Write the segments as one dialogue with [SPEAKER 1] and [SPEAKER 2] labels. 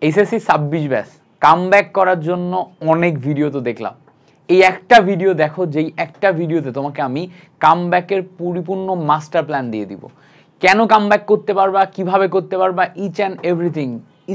[SPEAKER 1] HSC 26 batch comeback করার জন্য অনেক ভিডিও তো দেখলাম, এই একটা ভিডিও দেখো, যেই একটা ভিডিওতে তোমাকে আমি কামব্যাকের পরিপূর্ণ মাস্টার প্ল্যান দিয়ে দিব। কেন কামব্যাক করতে পারবা, কিভাবে করতে পারবা, each and everything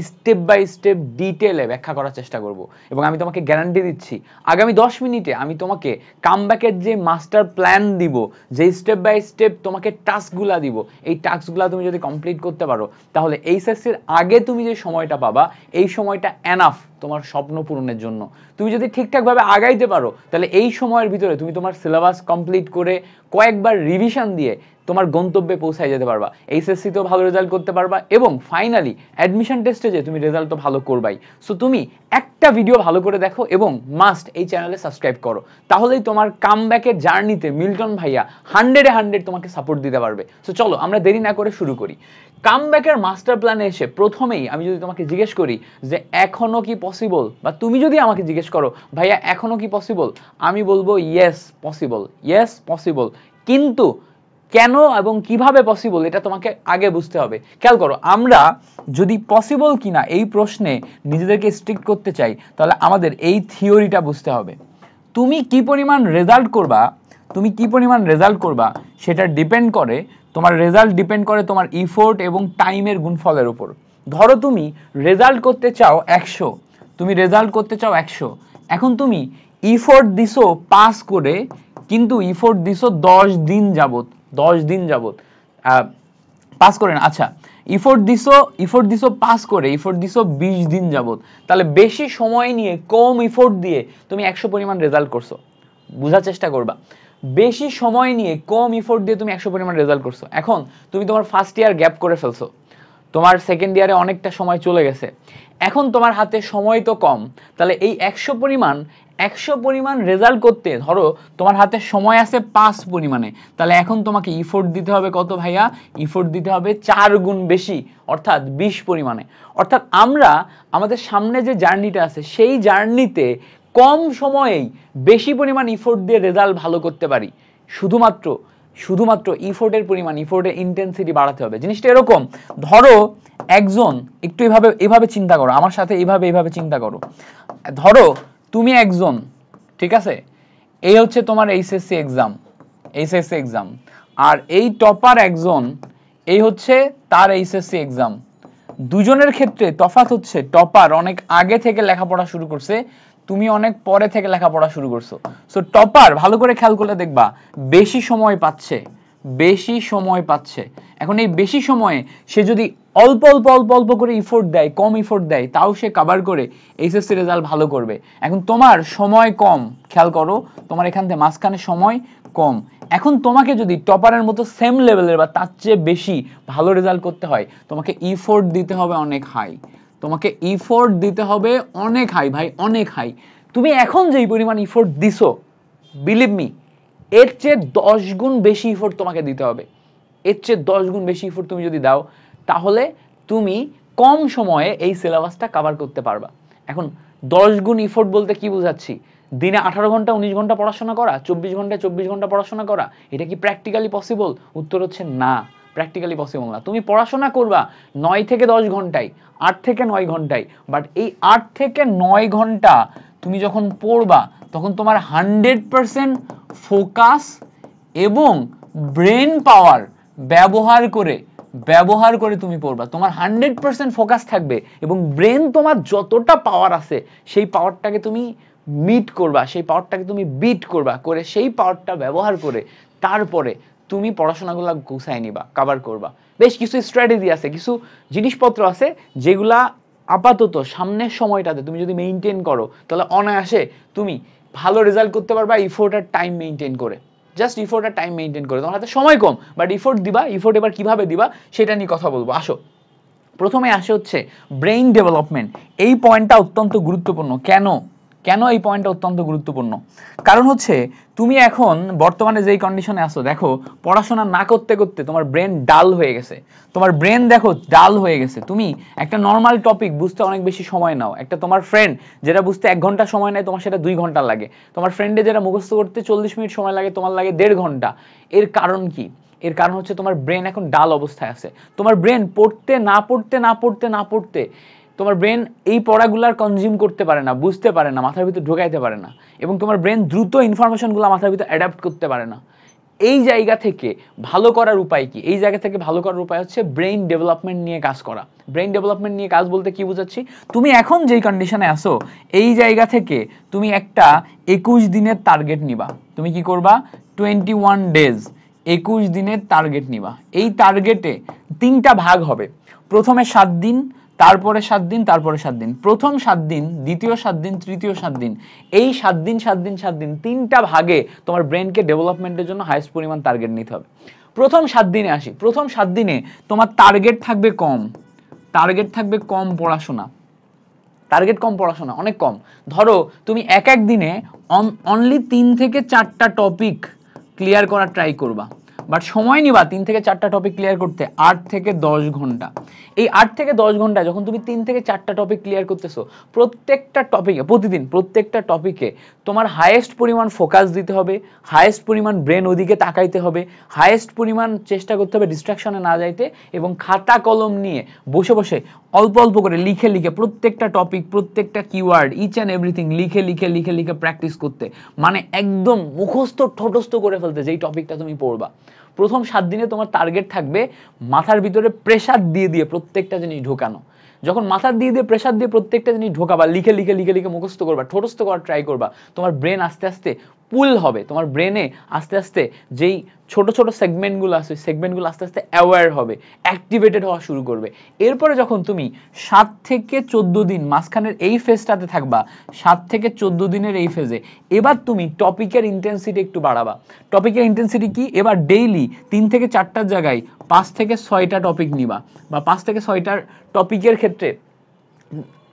[SPEAKER 1] step by step ডিটেলে ব্যাখ্যা করার চেষ্টা করব। এবং আমি তোমাকে গ্যারান্টি দিচ্ছি আগামী 10 মিনিটে আমি তোমাকে কামব্যাকের যে মাস্টার প্ল্যান দিব, যে স্টেপ বাই স্টেপ তোমাকে টাস্কগুলা দিব, এই টাস্কগুলা তুমি যদি কমপ্লিট করতে পারো তাহলে এইচএসসির আগে তুমি যে সময়টা পাবা এই সময়টা এনাফ তোমার স্বপ্ন পূরণের জন্য। তুমি যদি ঠিকঠাকভাবে আগাইতে পারো তাহলে এই সময়ের ভিতরে তুমি তোমার সিলেবাস কমপ্লিট করে কয়েকবার রিভিশন দিয়ে তোমার গন্তব্যে পৌঁছায় যেতে পারবা, এইচএসসিতেও ভালো রেজাল্ট করতে পারবা এবং ফাইনালি অ্যাডমিশন টেস্টে যে তুমি রেজাল্ট তো ভালো করবাই। সো তুমি একটা ভিডিও ভালো করে দেখো এবং মাস্ট এই চ্যানেলে সাবস্ক্রাইব করো, তাহলেই তোমার কামব্যাকের জার্নিতে মিল্টন ভাইয়া 100-এ 100 তোমাকে সাপোর্ট দিতে পারবে। সো চলো আমরা দেরি না করে শুরু করি। কামব্যাকের মাস্টার প্ল্যানে এসে প্রথমেই আমি যদি তোমাকে জিজ্ঞেস করি যে এখনো কি পসিবল, বা তুমি যদি আমাকে জিজ্ঞেস করো ভাইয়া এখনো কি পসিবল, আমি বলবো ইয়েস পসিবল, ইয়েস পসিবল। কিন্তু কেন এবং কিভাবে পসিবল এটা তোমাকে আগে বুঝতে হবে। খেয়াল করো, আমরা যদি পসিবল কিনা এই প্রশ্নে নিজেদেরকে স্ট্রিক্ট করতে চাই তাহলে আমাদের এই থিওরিটা বুঝতে হবে। তুমি কি পরিমাণ রেজাল্ট করবা, তুমি কি পরিমাণ রেজাল্ট করবা সেটা ডিপেন্ড করে, তোমার রেজাল্ট ডিপেন্ড করে তোমার ইফোর্ট এবং টাইমের গুণফলের উপর। ধরো তুমি রেজাল্ট করতে চাও 100, তুমি রেজাল্ট করতে চাও 100, এখন তুমি ইফোর্ট দিছো পাস করে, কিন্তু ইফোর্ট দিছো 10 দিন যাবত, 10 দিন যাবত পাস করে না, আচ্ছা ইফোর্ট দিছো পাস করে, ইফোর্ট দিছো 20 দিন যাবত, তাহলে বেশি সময় নিয়ে কম ইফোর্ট দিয়ে তুমি 100 পরিমাণ রেজাল্ট করছো। বোঝার চেষ্টা করবা, বেশি সময় নিয়ে কম ইফোর্ট দিয়ে তুমি 100 পরিমাণ রেজাল্ট করছো। এখন তুমি তোমার ফার্স্ট ইয়ার গ্যাপ করে ফেলছো, তোমার সেকেন্ড ইয়ারে অনেকটা সময় চলে গেছে, এখন তোমার হাতে সময় তো কম, তাহলে এই 100 পরিমাণ রেজাল্ট করতে ধরো তোমার হাতে সময় আছে 5 পরিমাণে, তাহলে এখন তোমাকে ইফোর্ট দিতে হবে কত ভাইয়া, ইফোর্ট দিতে হবে 4 গুণ বেশি, অর্থাৎ 20 পরিমাণে। অর্থাৎ আমরা আমাদের সামনে যে জার্নিটা আছে সেই জার্নিতে কম সময়েই বেশি পরিমাণ ইফোর্ট দিয়ে রেজাল্ট ভালো করতে পারি, শুধুমাত্র ইফোর্টের পরিমাণ, ইফোর্টের ইন্টেন্সিটি বাড়াতে হবে। জিনিসটা এরকম, ধরো একজন, একটু এভাবে চিন্তা করো আমার সাথে, এইভাবে চিন্তা করো। ধরো তুমি একজন, ঠিক আছে, এই হচ্ছে তোমার এইচএসসি এক্সাম, আর এই টপার একজন, এই হচ্ছে তার এইচএসসি এক্সাম। দুজনের ক্ষেত্রে তফাৎ হচ্ছে টপার অনেক আগে থেকে লেখাপড়া শুরু করছে, তুমি অনেক পরে থেকে লেখাপড়া শুরু করছো। সো টপার ভালো করে খেয়াল করলে দেখবা বেশি সময় পাচ্ছে। এখন এই বেশি সময়ে সে যদি অল্প করে ইফোর্ট দেয়, কম ইফোর্ট দেয়, তাও সে কভার করে এইচএসসি রেজাল্ট ভালো করবে। এখন তোমার সময় কম, খেয়াল করো তোমার এখান থেকে মাঝখানে সময় কম, এখন তোমাকে যদি টপারের মতো সেম লেভেলের বা তার চেয়ে বেশি ভালো রেজাল্ট করতে হয় তোমাকে ইফোর্ট দিতে হবে অনেক হাই, ভাই, অনেক হাই। তুমি এখন যেই পরিমাণ ইফোর্ট দিছো, বিলিভ মি, এর চেয়ে 10 গুণ বেশি ইফোর্ট তোমাকে দিতে হবে। এর চেয়ে 10 গুণ বেশি ইফোর্ট তুমি যদি দাও তাহলে তুমি কম সময়ে এই সিলেবাসটা কভার করতে পারবা। এখন 10 গুণ ইফোর্ট বলতে কি বোঝাচ্ছি, দিনে 18 ঘন্টা 19 ঘন্টা পড়াশোনা করা, 24 ঘন্টা পড়াশোনা করা, এটা কি প্র্যাকটিক্যালি পসিবল? উত্তর হচ্ছে না, প্র্যাকটিক্যালি পসিবল না। তুমি পড়াশোনা করবা 9 থেকে 10 ঘন্টায়, 8 থেকে 9 ঘন্টায়, বাট এই 8 থেকে 9 ঘন্টা তুমি যখন পড়বা তখন তোমার 100% ফোকাস এবং ব্রেন পাওয়ার ব্যবহার করে তুমি পড়বা। তোমার 100% ফোকাস থাকবে এবং ব্রেন তোমার যতটা পাওয়ার আছে সেই পাওয়ারটাকে তুমি বিট করবা করে সেই পাওয়ারটা ব্যবহার করে তারপরে তুমি পড়াশোনাগুলো গুছায় নিবা, কভার করবা। বেশ কিছু স্ট্র্যাটেজি আছে, কিছু জিনিসপত্র আছে যেগুলা আপাতত সামনের সময়টাতে তুমি যদি মেইনটেইন করো তাহলে অনায়াসে তুমি ভালো রেজাল্ট করতে পারবা ইফোর্ট আর টাইম মেইনটেইন করে। জাস্ট ইফোর্ট আর টাইম মেইনটেইন করে, তোমার হাতে সময় কম বাট ইফোর্ট দিবা। ইফোর্ট এবার কিভাবে দিবা সেটা নিয়ে কথা বলবো। আসো, প্রথমে আসে হচ্ছে ব্রেইন ডেভেলপমেন্ট। এই পয়েন্টটা অত্যন্ত গুরুত্বপূর্ণ। কেন এই পয়েন্টটা অত্যন্ত গুরুত্বপূর্ণ? কারণ হচ্ছে তুমি এখন বর্তমানে যেই কন্ডিশনে আছো, দেখো পড়াশোনা না করতে করতে তোমার ব্রেন ডাল হয়ে গেছে, তুমি একটা নর্মাল টপিক বুঝতে অনেক বেশি সময় নাও, একটা তোমার ফ্রেন্ড যেটা বুঝতে 1 ঘন্টা সময় নেয় তোমার সেটা 2 ঘন্টা লাগে, তোমার ফ্রেন্ডে যেটা মুখস্থ করতে 40 মিনিট সময় লাগে তোমার লাগে 1.5 ঘন্টা। এর কারণ কি? এর কারণ হচ্ছে তোমার ব্রেন এখন ডাল অবস্থায় আছে। তোমার ব্রেন পড়তে তোমার ব্রেন এই পড়াগুলার কনজিউম করতে পারে না, বুঝতে পারে না, মাথার ভিতর ঢোকাইতে পারে না, এবং তোমার ব্রেন দ্রুত ইনফরমেশনগুলো মাথার ভিতর অ্যাডাপ্ট করতে পারে না। এই জায়গা থেকে ভালো করার উপায় কি? এই জায়গা থেকে ভালো করার উপায় হচ্ছে ব্রেইন ডেভেলপমেন্ট নিয়ে কাজ করা। ব্রেইন ডেভেলপমেন্ট নিয়ে কাজ বলতে কি বোঝাচ্ছি, তুমি এখন যেই কন্ডিশনে আসো এই জায়গা থেকে তুমি একটা 21 দিনের টার্গেট নিবা। তুমি কি করবা? 21 ডেজ, 21 দিনের টার্গেট নিবা। এই টার্গেটে 3টা ভাগ হবে, প্রথমে 7 দিন, তারপরে 7 দিন, তারপরে 7 দিন, প্রথম 7 দিন, দ্বিতীয় 7 দিন, তৃতীয় 7 দিন। এই 7 দিন 7 দিন 7 দিন 3টা ভাগে তোমার ব্রেনকে ডেভেলপমেন্টের জন্য হাইয়েস্ট পরিমাণ টার্গেট নিতে হবে। প্রথম 7 দিনে আসি। প্রথম 7 দিনে তোমার টার্গেট থাকবে কম, টার্গেট থাকবে কম পড়াশোনা, টার্গেট কম পড়াশোনা, অনেক কম। ধরো তুমি এক দিনে অনলি 3 থেকে 4টা টপিক ক্লিয়ার করার ট্রাই করবা, বাট সময় নিবা 3 থেকে 4টা টপিক ক্লিয়ার করতে 8 থেকে 10 ঘন্টা। এই 8 থেকে 10 ঘন্টা যখন তুমি 3 থেকে 4টা টপিক ক্লিয়ার করতেছো, প্রত্যেকটা টপিকে প্রতিদিন প্রত্যেকটা টপিকে তোমার হাইয়েস্ট পরিমাণ ফোকাস দিতে হবে, হাইয়েস্ট পরিমাণ ব্রেন ওদিকে তাকাইতে হবে, হাইয়েস্ট পরিমাণ চেষ্টা করতে হবে ডিস্ট্রাকশনে না যাইতে, এবং খাতা কলম নিয়ে বসে বসে অল্প অল্প করে লিখে লিখে প্রত্যেকটা টপিক, প্রত্যেকটা কিওয়ার্ড, ইচ অ্যান্ড এভরিথিং লিখে লিখে লিখে লিখে প্র্যাকটিস করতে, মানে একদম মুখস্থ ঠোঁটস্থ করে ফেলতে যেই টপিকটা তুমি পড়বা। প্রথম 7 দিনে তোমার টার্গেট থাকবে মাথার ভিতরে প্রেসার দিয়ে দিয়ে প্রত্যেকটা জিনিস ঢোকানো। যখন মাথার দিয়ে দিয়ে প্রেসার দিয়ে প্রত্যেকটা জিনিস ঢোকাবা, লিখে লিখে লিখে লিখে মুখস্থ করবা, ঠোঁটস্থ করার ট্রাই করবা, তোমার ব্রেন আস্তে আস্তে পুল হবে, তোমার ব্রেনে আস্তে আস্তে যেই ছোট ছোট সেগমেন্টগুলো আছে সেগমেন্টগুলো আস্তে আস্তে অ্যাওয়্যার হবে, অ্যাক্টিভেটেড হওয়া শুরু করবে। এরপরে যখন তুমি 7 থেকে 14 দিন মাঝখানের এই ফেজটাতে থাকবা, 7 থেকে 14 দিনের এই ফেজে এবার তুমি টপিকের ইন্টেন্সিটি একটু বাড়াবা। টপিকের ইন্টেন্সিটি কি? এবার ডেইলি 3 থেকে 4টার জায়গায় 5 থেকে 6টা টপিক নিবা, বা 5 থেকে 6টার টপিকের ক্ষেত্রে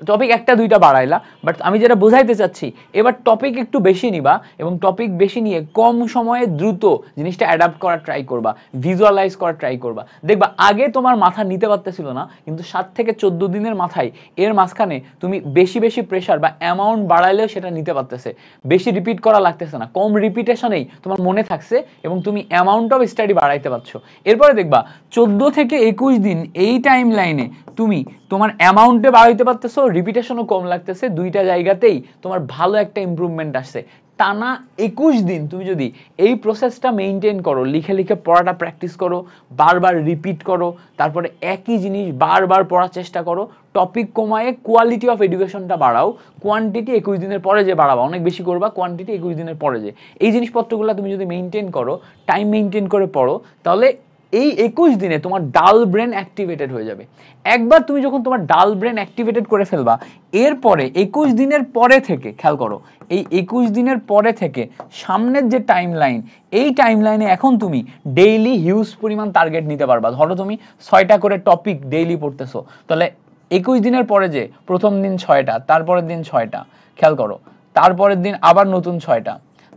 [SPEAKER 1] টপিক 1টা 2টা বাড়াইলা, বাট আমি যেটা বোঝাইতে চাচ্ছি, এবার টপিক একটু বেশি নিবা এবং টপিক বেশি নিয়ে কম সময়ে দ্রুত জিনিসটা অ্যাডাপ্ট করার ট্রাই করবা, ভিজুয়ালাইজ করার ট্রাই করবা। দেখবা আগে তোমার মাথা নিতে পারতেছিল না, কিন্তু 7 থেকে 14 দিনের মাথায় এর মাঝখানে তুমি বেশি বেশি প্রেশার বা অ্যামাউন্ট বাড়াইলেও সেটা নিতে পারতেছে, বেশি রিপিট করা লাগতেছে না, কম রিপিটেশনেই তোমার মনে থাকছে এবং তুমি অ্যামাউন্ট অফ স্টাডি বাড়াইতে পারছো। এরপরে দেখবা 14 থেকে 21 দিন এই টাইম লাইনে তুমি তোমার অ্যামাউন্টে বাড়াইতে পারতেছো, রিপিটেশনও কম লাগতেছে, দুইটা জায়গাতেই তোমার ভালো একটা ইমপ্রুভমেন্ট আসছে। টানা 21 দিন তুমি যদি এই প্রসেসটা মেইনটেইন করো, লিখে লিখে পড়াটা প্র্যাকটিস করো, বারবার রিপিট করো, তারপরে একই জিনিস বারবার পড়ার চেষ্টা করো, টপিক কমায়ে কোয়ালিটি অফ এডুকেশনটা বাড়াও, কোয়ান্টিটি 21 দিনের পরে যে বাড়াবা, অনেক বেশি করবা, কোয়ান্টিটি 21 দিনের পরে যে, এই জিনিসপত্রগুলো তুমি যদি মেইনটেইন করো, টাইম মেইনটেইন করে পড়ো, তাহলে এই 21 দিনে তোমার ডাল ব্রেন অ্যাক্টিভেটেড হয়ে যাবে। একবার তুমি যখন তোমার ডাল ব্রেন অ্যাক্টিভেটেড করে ফেলবা, এরপরে 21 দিনের পরে থেকে খেয়াল করো, এই 21 দিনের পরে থেকে সামনের যে টাইম লাইন, এই টাইম লাইনে এখন তুমি ডেইলি হিউজ পরিমাণ টার্গেট নিতে পারবা। ধরো তুমি 6টা করে টপিক ডেইলি পড়তেছো, তাহলে 21 দিনের পরে যে প্রথম দিন 6টা, তারপরের দিন 6টা, খেয়াল করো, তারপরের দিন আবার নতুন 6টা,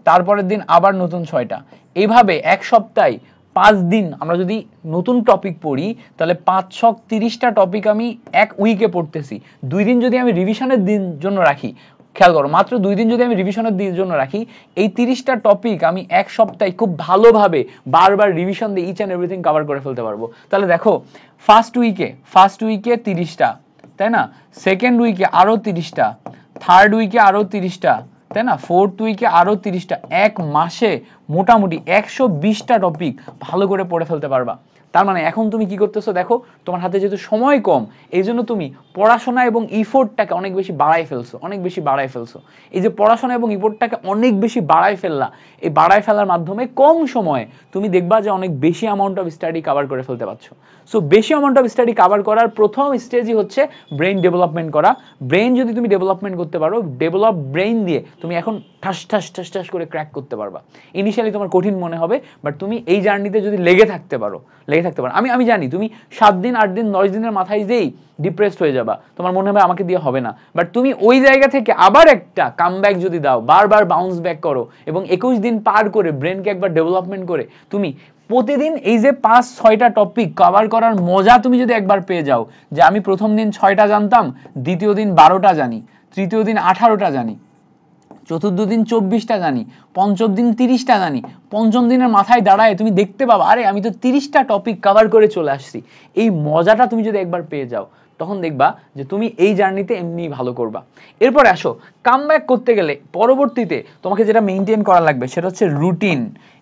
[SPEAKER 1] তারপরের দিন আবার নতুন 6টা, এইভাবে এক সপ্তাহে 5 দিন আমরা যদি নতুন টপিক পড়ি, তাহলে 5 ছক 30টা টপিক আমি এক উইকে পড়তেছি। 2 দিন যদি আমি রিভিশনের দিন জন্য রাখি, খেয়াল করো, মাত্র 2 দিন যদি আমি রিভিশনের দিনের জন্য রাখি, এই 30টা টপিক আমি এক সপ্তাহে খুব ভালোভাবে বারবার রিভিশন দিয়ে ইচ অ্যান্ড এভরিথিং কভার করে ফেলতে পারবো। তাহলে দেখো ফার্স্ট উইকে 30টা, তাই না? সেকেন্ড উইকে আরো 30টা, থার্ড উইকে আরো 30টা, তাই না? ফোর্থ উইকে আরো 30টা, এক মাসে মোটামুটি 120টা টপিক ভালো করে পড়ে ফেলতে পারবা। তার মানে এখন তুমি কি করতেছো দেখো, তোমার হাতে যেহেতু সময় কম, এই জন্য তুমি পড়াশোনা এবং ইফোর্টটাকে অনেক বেশি বাড়াই ফেলছো, অনেক বেশি বাড়াই ফেলছো। এই যে পড়াশোনা এবং ইফোর্টটাকে অনেক বেশি বাড়াই ফেললা, এই বাড়াই ফেলার মাধ্যমে কম সময়ে তুমি দেখবা যে অনেক বেশি অ্যামাউন্ট অফ স্টাডি কভার করে ফেলতে পারছো। সো বেশি অ্যামাউন্ট অফ স্টাডি কভার করার প্রথম স্টেজই হচ্ছে ব্রেন ডেভেলপমেন্ট করা। ব্রেন যদি তুমি ডেভেলপমেন্ট করতে পারো, ডেভেলপ ব্রেন দিয়ে তুমি এখন ঠাস ঠাস ঠাস ঠাস করে ক্র্যাক করতে পারবা। ইনিশিয়ালি তোমার কঠিন মনে হবে, বাট তুমি এই জার্নিতে যদি লেগে থাকতে পারো, আমি জানি তুমি 7 দিন 8 দিন 9 দিনের মাথায় যেই ডিপ্রেসড হয়ে যাবা, তোমার মনে হবে আমাকে দিয়ে হবে না, বাট তুমি ওই জায়গা থেকে আবার একটা কামব্যাক যদি দাও, বারবার বাউন্স ব্যাক করো এবং 21 দিন পার করে ব্রেনকে একবার ডেভেলপমেন্ট করে তুমি প্রতিদিন এই যে 5-6টা টপিক কভার করার মজা তুমি যদি একবার পেয়ে যাও, যে আমি প্রথম দিন 6টা জানতাম, দ্বিতীয় দিন 12টা জানি, তৃতীয় দিন 18টা জানি, চতুর্থ দিন 24টা জানি, পঞ্চম দিন 30টা জানি, পঞ্চম দিনের মাথায় দাঁড়ায় তুমি দেখতে পাবা আরে আমি তো 30টা টপিক কভার করে চলে আসছি। এই মজাটা তুমি যদি একবার পেয়ে যাও, তখন দেখবা যে তুমি এই জার্নিতে এমনি ভালো করবা। এরপর আসো কামব্যাক করতে গেলে পরবর্তীতে তোমাকে যেটা মেইনটেইন করা লাগবে সেটা হচ্ছে রুটিন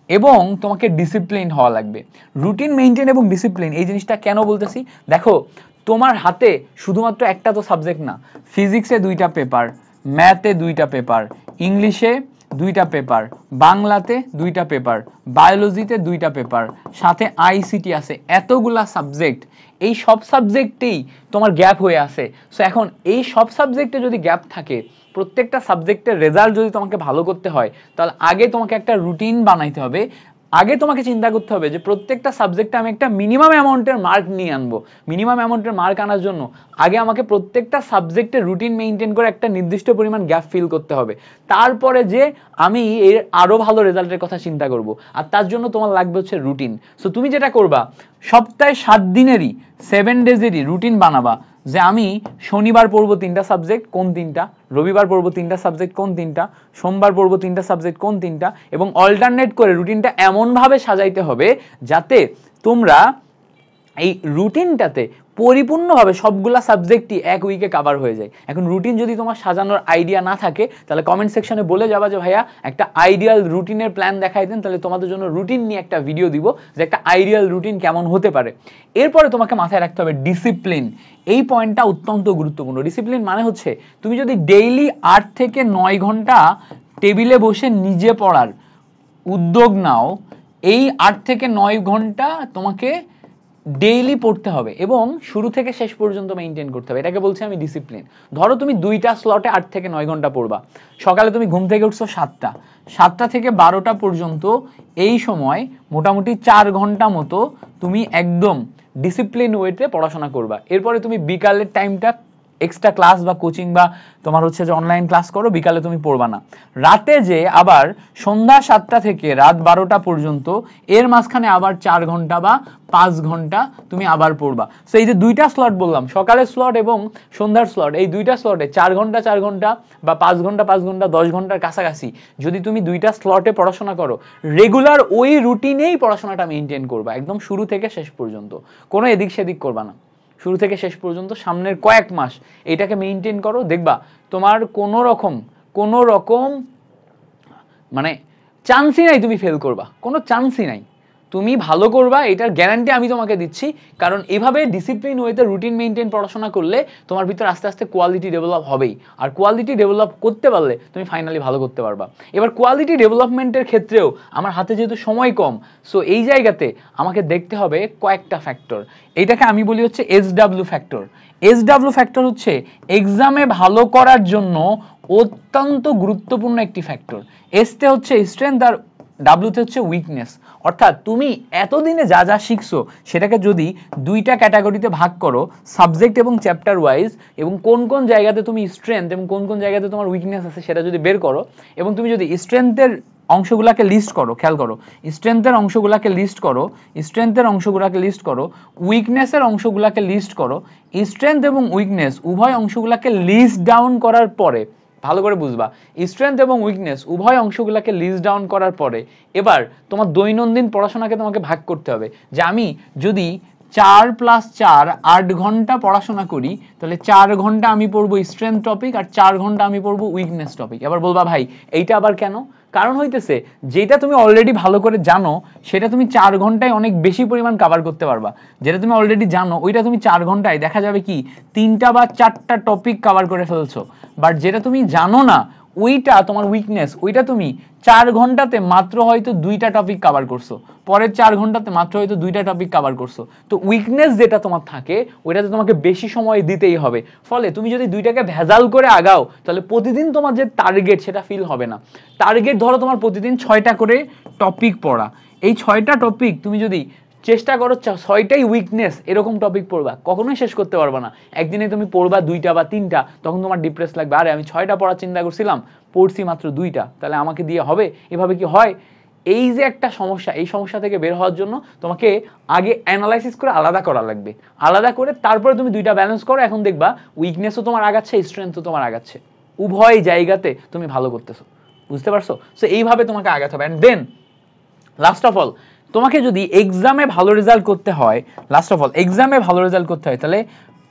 [SPEAKER 1] এবং তোমাকে ডিসিপ্লিন হওয়া লাগবে। রুটিন, মেইনটেইন এবং ডিসিপ্লিন, এই জিনিসটা কেন বলতেছি দেখো, তোমার হাতে শুধুমাত্র একটা তো সাবজেক্ট না, ফিজিক্সে 2টা পেপার, ম্যাথে 2টা পেপার, ইংলিশে 2টা পেপার, বাংলাতে 2টা পেপার, বায়োলজিতে 2টা পেপার, সাথে আইসিটি আছে, এতগুলা সাবজেক্ট। এই সব সাবজেক্টেই তোমার গ্যাপ হয়ে আছে। সো এখন এই সব সাবজেক্টে যদি গ্যাপ থাকে, প্রত্যেকটা সাবজেক্টের রেজাল্ট যদি তোমাকে ভালো করতে হয়, তাহলে আগে তোমাকে একটা রুটিন বানাইতে হবে। আগে তোমাকে চিন্তা করতে হবে যে প্রত্যেকটা সাবজেক্টে আমি একটা মিনিমাম অ্যামাউন্টের মার্ক নিয়ে আনবো। মিনিমাম অ্যামাউন্টের মার্ক আনার জন্য আগে আমাকে প্রত্যেকটা সাবজেক্টের রুটিন মেইনটেইন করে একটা নির্দিষ্ট পরিমাণ গ্যাপ ফিল করতে হবে। তারপরে যে আমি এর আরো ভালো রেজাল্টের কথা চিন্তা করব, আর তার জন্য তোমার লাগবে হচ্ছে রুটিন। সো তুমি যেটা করবা, সপ্তাহে 7 দিনেরই 7 ডেজেরই রুটিন বানাবা যে আমি শনিবার পড়বো 3টা সাবজেক্ট, কোন 3টা, রবিবার পড়বো 3টা সাবজেক্ট, কোন 3টা, সোমবার পড়বো 3টা সাবজেক্ট, কোন 3টা, এবং অল্টারনেট করে রুটিনটা এমন ভাবে সাজাইতে হবে যাতে তোমরা এই রুটিনটাতে পরিপূর্ণভাবে সবগুলা সাবজেক্টই এক উইকে কভার হয়ে যায়। এখন রুটিন যদি তোমার সাজানোর আইডিয়া না থাকে, তাহলে কমেন্ট সেকশনে বলে যাবা যে ভাইয়া একটা আইডিয়াল রুটিনের প্ল্যান দেখাই দেন, তাহলে তোমাদের জন্য রুটিন নিয়ে একটা ভিডিও দিব যে একটা আইডিয়াল রুটিন কেমন হতে পারে। এরপরে তোমাকে মাথায় রাখতে হবে ডিসিপ্লিন। এই পয়েন্টটা অত্যন্ত গুরুত্বপূর্ণ। ডিসিপ্লিন মানে হচ্ছে তুমি যদি ডেইলি 8 থেকে 9 ঘন্টা টেবিলে বসে নিজে পড়ার উদ্যোগ নাও, এই 8 থেকে 9 ঘন্টা তোমাকে ডেইলি পড়তে হবে এবং শুরু থেকে শেষ পর্যন্ত মেইনটেইন করতে হবে। এটাকে বলছি আমি ডিসিপ্লিন। ধরো তুমি 2টা স্লটে 8 থেকে 9 ঘন্টা পড়বা। সকালে তুমি ঘুম থেকে উঠছো 7টা থেকে 12টা পর্যন্ত, এই সময় মোটামুটি 4 ঘন্টা মতো তুমি একদম ডিসিপ্লিন ওয়েতে পড়াশোনা করবা। এরপরে তুমি বিকালের টাইমটা এক্সট্রা ক্লাস বা কোচিং বা তোমার হচ্ছে যে অনলাইন ক্লাস করো, বিকালে তুমি পড়বা না। রাতে যে আবার সন্ধ্যা 7টা থেকে রাত 12টা পর্যন্ত, এর মাঝখানে আবার 4 ঘন্টা বা 5 ঘন্টা তুমি আবার পড়বা। সো এই যে 2টা স্লট বললাম, সকালের স্লট এবং সন্ধ্যার স্লট, এই 2টা স্লটে 4 ঘন্টা 4 ঘন্টা বা 5 ঘন্টা 5 ঘন্টা 10 ঘন্টার কাছাকাছি যদি তুমি 2টা স্লটে পড়াশোনা করো, রেগুলার ওই রুটিনেই পড়াশোনাটা মেইনটেইন করবা একদম শুরু থেকে শেষ পর্যন্ত, কোনো এদিক সেদিক করবা না। শুরু থেকে শেষ পর্যন্ত সামনের কয়েক মাস এটাকে মেইনটেইন করো, দেখবা তোমার কোনো রকম মানে চান্সই নাই তুমি ফেল করবা, কোনো চান্সই নাই, তুমি ভালো করবা, এটার গ্যারান্টি আমি তোমাকে দিচ্ছি। কারণ এভাবে ডিসিপ্লিন ওয়েতে রুটিন মেইনটেইন পড়াশোনা করলে তোমার ভিতর আস্তে আস্তে কোয়ালিটি ডেভেলপ হবেই, আর কোয়ালিটি ডেভেলপ করতে পারলে তুমি ফাইনালি ভালো করতে পারবা। এবার কোয়ালিটি ডেভেলপমেন্টের ক্ষেত্রেও আমার হাতে যেহেতু সময় কম, সো এই জায়গাতে আমাকে দেখতে হবে কয়েকটা ফ্যাক্টর। এইটাকে আমি বলি হচ্ছে SW ফ্যাক্টর। SW ফ্যাক্টর হচ্ছে এক্সামে ভালো করার জন্য অত্যন্ত গুরুত্বপূর্ণ একটি ফ্যাক্টর। এসতে হচ্ছে স্ট্রেংথ আর ডাব্লুতে হচ্ছে উইকনেস। অর্থাৎ তুমি এতদিনে যা যা শিখছো সেটাকে যদি 2টা ক্যাটাগরিতে ভাগ করো, সাবজেক্ট এবং চ্যাপ্টার ওয়াইজ, এবং কোন কোন জায়গাতে তুমি স্ট্রেংথ এবং কোন কোন জায়গাতে তোমার উইকনেস আছে সেটা যদি বের করো, এবং তুমি যদি স্ট্রেংথের অংশগুলোকে লিস্ট করো, খেয়াল করো, স্ট্রেংথের অংশগুলোকে লিস্ট করো, স্ট্রেংথের অংশগুলোকে লিস্ট করো, উইকনেসের অংশগুলোকে লিস্ট করো, স্ট্রেংথ এবং উইকনেস উভয় অংশগুলোকে লিস্ট ডাউন করার পরে, ভালো করে বুঝবা, স্ট্রেংথ এবং উইকনেস উভয় অংশগুলোকে লিস্ট ডাউন করার পরে এবার তোমার দৈনন্দিন পড়াশোনাকে তোমাকে ভাগ করতে হবে যে আমি যদি 4 + 4 8 ঘন্টা পড়াশোনা করি, তাহলে 4 ঘন্টা আমি পড়বো স্ট্রেংথ টপিক আর 4 ঘন্টা আমি পড়বো উইকনেস টপিক। এবার বলবা ভাই এইটা আবার কেন? কারণ হইতেছে যেটা তুমি অলরেডি ভালো করে জানো সেটা তুমি 4 ঘন্টায় অনেক বেশি পরিমাণ কভার করতে পারবা। যেটা তুমি অলরেডি জানো ওইটা তুমি 4 ঘন্টায় দেখা যাবে কি 3টা বা 4টা টপিক কভার করে ফেলছো। বাট যেটা তুমি জানো না ওইটা তোমার উইকনেস, ওইটা তুমি 4 ঘন্টাতে মাত্র হয়তো 2টা টপিক কভার করছো, পরের 4 ঘন্টাতে মাত্র হয়তো 2টা টপিক কভার করছো। তো উইকনেস যেটা তোমার থাকে ওইটাতে তোমাকে বেশি সময় দিতেই হবে। ফলে তুমি যদি 2টাকে ভেজাল করে আগাও তাহলে প্রতিদিন তোমার যে টার্গেট সেটা ফিল হবে না। টার্গেট ধরো তোমার প্রতিদিন 6টা করে টপিক পড়া, এই 6টা টপিক তুমি যদি চেষ্টা করো 6টাই উইকনেস এরকম টপিক পড়বা, কখনোই শেষ করতে পারবা না। একদিনে তুমি পড়বা 2টা বা 3টা, তখন তোমার ডিপ্রেস লাগবে, আরে আমি 6টা পড়ার চিন্তা করছিলাম পড়ছি মাত্র 2টা, তাহলে আমাকে দিয়ে হবে? এভাবে কি হয়? এই যে একটা সমস্যা, এই সমস্যা থেকে বের হওয়ার জন্য তোমাকে আগে অ্যানালাইসিস করে আলাদা করা লাগবে, আলাদা করে তারপরে তুমি 2টা ব্যালেন্স করো। এখন দেখবা উইকনেসও তোমার আগাচ্ছে, স্ট্রেংথও তোমার আগাচ্ছে, উভয় জায়গাতে তুমি ভালো করতেছো। বুঝতে পারছো? সো এইভাবে তোমাকে আগাতে হবে। And then last of all তোমাকে যদি এক্সামে ভালো রেজাল্ট করতে হয়, তাহলে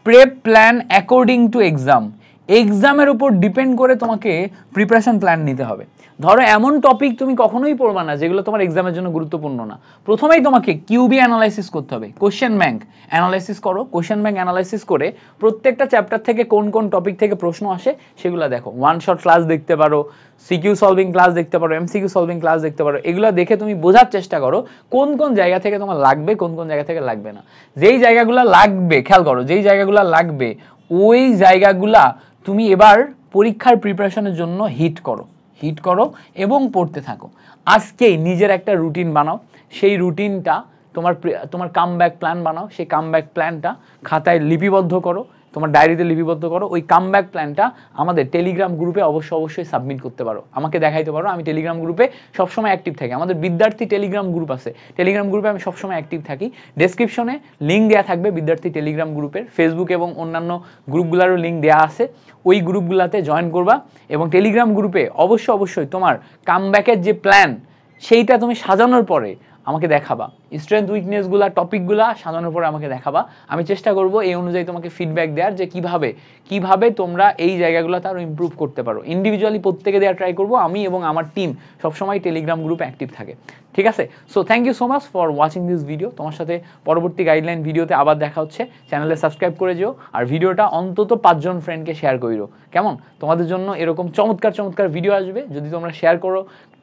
[SPEAKER 1] prep plan according to exam. এক্সামের উপর ডিপেন্ড করে তোমাকে প্রিপারেশন প্ল্যান নিতে হবে। ধরো এমন টপিক তুমি কখনোই পড়বা না যেগুলো তোমার এক্সামের জন্য গুরুত্বপূর্ণ না। প্রথমেই তোমাকে কিউবি অ্যানালাইসিস করতে হবে, কোশ্চেন ব্যাংক অ্যানালাইসিস করো। কোশ্চেন ব্যাংক অ্যানালাইসিস করে প্রত্যেকটা চ্যাপ্টার থেকে কোন কোন টপিক থেকে প্রশ্ন আসে সেগুলো দেখো। ওয়ান শট ক্লাস দেখতে পারো, সিকিউ সলভিং ক্লাস দেখতে পারো, এমসিকিউ সলভিং ক্লাস দেখতে পারো। এগুলো দেখে তুমি বোঝার চেষ্টা করো কোন কোন জায়গা থেকে তোমার লাগবে, কোন কোন জায়গা থেকে লাগবে না। যেই জায়গাগুলো লাগবে, খেয়াল করো, যেই জায়গাগুলো লাগবে ওই জায়গাগুলা তুমি এবার পরীক্ষার প্রিপারেশনের জন্য হিট করো এবং পড়তে থাকো। আজকেই নিজের একটা রুটিন বানাও, সেই রুটিনটা তোমার কামব্যাক প্ল্যান বানাও, সেই কামব্যাক প্ল্যানটা খাতায় লিপিবদ্ধ করো, তোমার ডায়েরিতে লিপিবদ্ধ করো। ওই কামব্যাক প্ল্যানটা আমাদের টেলিগ্রাম গ্রুপে অবশ্যই সাবমিট করতে পারো, আমাকে দেখাইতে পারো। আমি টেলিগ্রাম গ্রুপে সবসময় অ্যাক্টিভ থাকি, আমাদের বিদ্যার্থী টেলিগ্রাম গ্রুপ আছে, টেলিগ্রাম গ্রুপে আমি সবসময় অ্যাক্টিভ থাকি। ডেসক্রিপশনে লিঙ্ক দেওয়া থাকবে বিদ্যার্থী টেলিগ্রাম গ্রুপের, ফেসবুক এবং অন্যান্য গ্রুপগুলোরও লিঙ্ক দেওয়া আছে। ওই গ্রুপগুলোতে জয়েন করবা এবং টেলিগ্রাম গ্রুপে অবশ্যই তোমার কামব্যাকের যে প্ল্যান সেইটা তুমি সাজানোর পরে আমাকে দেখাবা। স্ট্রেংথ উইকনেসগুলা টপিকগুলা সাজানোর পরে আমাকে দেখাবা। আমি চেষ্টা করব এই অনুযায়ী তোমাকে ফিডব্যাক দেওয়ার, যে কিভাবে তোমরা এই জায়গাগুলোতে আরো ইমপ্রুভ করতে পারো। ইন্ডিভিজুয়ালি প্রত্যেকে দেওয়ার ট্রাই করবো আমি, এবং আমার টিম সবসময় টেলিগ্রাম গ্রুপে অ্যাক্টিভ থাকে। ঠিক আছে, so thank you so much for watching this video. তোমার সাথে পরবর্তী গাইডলাইন ভিডিওতে আবার দেখা হচ্ছে। চ্যানেলে সাবস্ক্রাইব করে যেও, আর ভিডিওটা অন্তত 5 জন ফ্রেন্ডকে শেয়ার করিও। কেমন? তোমাদের জন্য এরকম চমৎকার ভিডিও আসবে যদি তোমরা শেয়ার করো,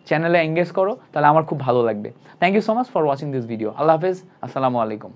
[SPEAKER 1] চ্যানেলে এঙ্গেজ করো, তাহলে আমার খুব ভালো লাগবে। Thank you so much for watching this video. আল্লাহ হাফেজ, আসসালামু আলাইকুম।